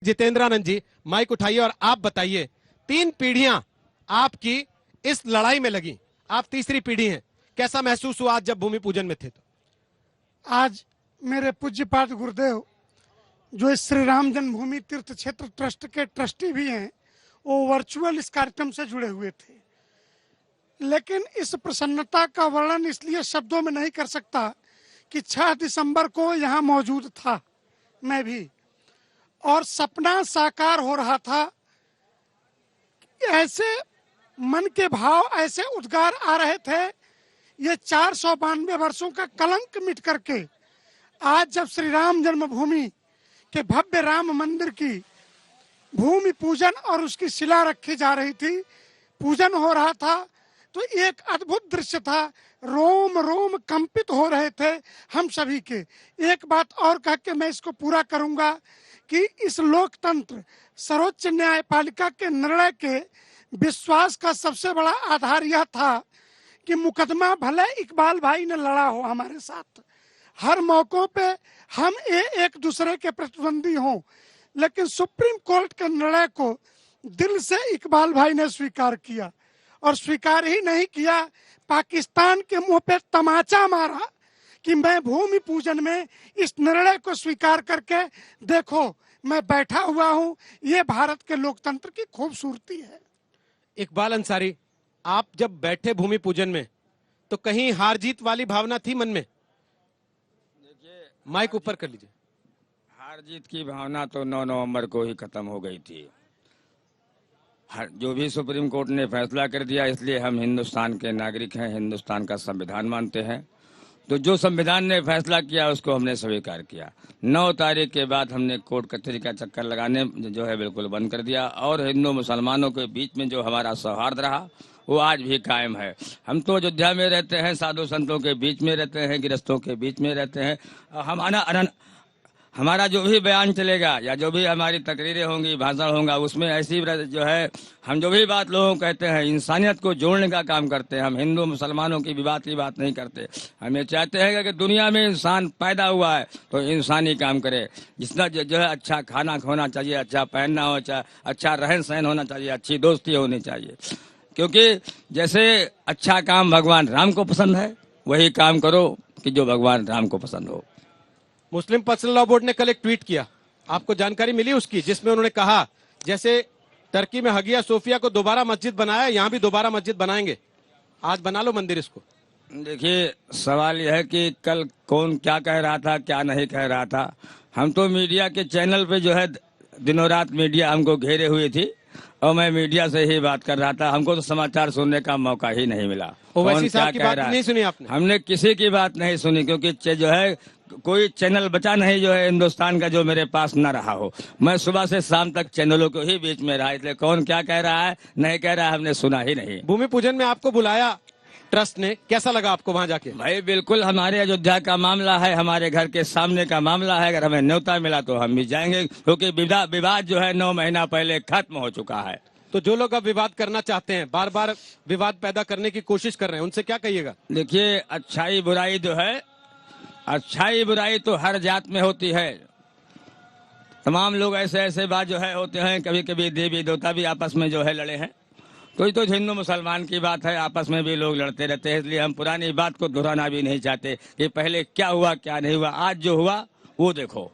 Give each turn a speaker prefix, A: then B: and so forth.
A: जितेंद्रानंद जी mic उठाइए और आप बताइए, 3 पीढ़ियां आपकी इस लड़ाई में लगी, आप तीसरी पीढ़ी हैं, कैसा महसूस हुआ आज जब भूमि पूजन में थे? तो
B: आज मेरे पूज्यपाद गुरुदेव जो इस श्री राम जन्मभूमि तीर्थ क्षेत्र ट्रस्ट के ट्रस्टी भी हैं, वो वर्चुअल इस कार्यक्रम से जुड़े हुए थे। लेकिन इस प्रसन्नता का वर्णन इसलिए शब्दों में नहीं कर सकता कि 6 दिसंबर को यहाँ मौजूद था मैं भी, और सपना साकार हो रहा था। ऐसे मन के भाव, ऐसे उद्गार आ रहे थे, ये 492 वर्षों का कलंक मिट करके आज जब श्री राम जन्मभूमि के भव्य राम मंदिर की भूमि पूजन और उसकी शिला रखी जा रही थी, पूजन हो रहा था, तो एक अद्भुत दृश्य था। रोम रोम कंपित हो रहे थे हम सभी के। एक बात और कह के मैं इसको पूरा करूंगा कि इस लोकतंत्र सर्वोच्च न्यायपालिका के निर्णय के विश्वास का सबसे बड़ा आधार यह था कि मुकदमा भले इकबाल भाई ने लड़ा हो हमारे साथ, हर मौकों पे हम एक दूसरे के प्रतिद्वंदी हों, लेकिन सुप्रीम कोर्ट के निर्णय को दिल से इकबाल भाई ने स्वीकार किया। और स्वीकार ही नहीं किया, पाकिस्तान के मुंह पे तमाचा मारा कि मैं भूमि पूजन में इस निर्णय को स्वीकार करके देखो मैं बैठा हुआ हूं। ये भारत के लोकतंत्र की खूबसूरती है।
A: इकबाल अंसारी, आप जब बैठे भूमि पूजन में तो कहीं हार जीत वाली भावना थी मन में?
C: देखिए,
A: माइक ऊपर कर लीजिए।
C: हार जीत की भावना तो 9 नवंबर को ही खत्म हो गई थी। जो भी सुप्रीम कोर्ट ने फैसला कर दिया, इसलिए हम हिंदुस्तान के नागरिक हैं, हिंदुस्तान का संविधान मानते हैं, तो जो संविधान ने फैसला किया उसको हमने स्वीकार किया। 9 तारीख के बाद हमने कोर्ट कचहरी का चक्कर लगाने जो है बिल्कुल बंद कर दिया, और हिंदू मुसलमानों के बीच में जो हमारा सौहार्द रहा वो आज भी कायम है। हम तो अयोध्या में रहते हैं, साधु संतों के बीच में रहते हैं, गृहस्थों के बीच में रहते हैं। हमारा जो भी बयान चलेगा या जो भी हमारी तकरीरें होंगी, भाषण होगा, उसमें ऐसी जो है हम जो भी बात लोगों को कहते हैं, इंसानियत को जोड़ने का काम करते हैं। हम हिंदू मुसलमानों की विवाद की बात नहीं करते। हम ये चाहते हैं कि दुनिया में इंसान पैदा हुआ है तो इंसानी काम करे। जितना जो है अच्छा खाना होना चाहिए, अच्छा पहनना हो चाहिए, अच्छा रहन सहन होना चाहिए, अच्छी दोस्ती होनी चाहिए। क्योंकि जैसे अच्छा काम भगवान राम को पसंद है, वही काम करो कि जो भगवान राम को पसंद हो।
A: मुस्लिम पर्सनल लॉ बोर्ड ने कल एक ट्वीट किया, आपको जानकारी मिली उसकी, जिसमें उन्होंने कहा जैसे टर्की में हगिया सोफिया को दोबारा मस्जिद बनाया, यहां भी दोबारा मस्जिद बनाएंगे, आज बना लो मंदिर इसको।
C: देखिए, सवाल यह है कि कल कौन क्या कह रहा था, क्या नहीं कह रहा था। हम तो मीडिया के चैनल पे जो है दिनों रात मीडिया हमको घेरे हुए थी, और मैं मीडिया से ही बात कर रहा था। हमको तो समाचार सुनने का मौका ही नहीं मिला।
A: ओवैसी साहब की बात नहीं सुनी आपने?
C: हमने किसी की बात नहीं सुनी, क्योंकि जो है कोई चैनल बचा नहीं जो है हिंदुस्तान का जो मेरे पास न रहा हो। मैं सुबह से शाम तक चैनलों के ही बीच में रहा, इसलिए कौन क्या कह रहा है नहीं कह रहा है हमने सुना ही नहीं।
A: भूमि पूजन में आपको बुलाया ट्रस्ट ने, कैसा लगा आपको वहां जाके?
C: भाई बिल्कुल, हमारे अयोध्या का मामला है, हमारे घर के सामने का मामला है। अगर हमें न्योता मिला तो हम भी जाएंगे, क्योंकि विवाद जो है 9 महीना पहले खत्म हो चुका है।
A: तो जो लोग अब विवाद करना चाहते हैं, बार बार विवाद पैदा करने की कोशिश कर रहे हैं, उनसे क्या कहिएगा?
C: देखिए, अच्छाई बुराई जो है, अच्छाई बुराई तो हर जात में होती है। तमाम लोग ऐसे ऐसे बात जो है होते हैं, कभी कभी देवी देवता भी आपस में जो है लड़े हैं। तो ये तो हिंदू मुसलमान की बात है, आपस में भी लोग लड़ते रहते हैं, इसलिए हम पुरानी बात को दोहराना भी नहीं चाहते कि पहले क्या हुआ क्या नहीं हुआ। आज जो हुआ वो देखो।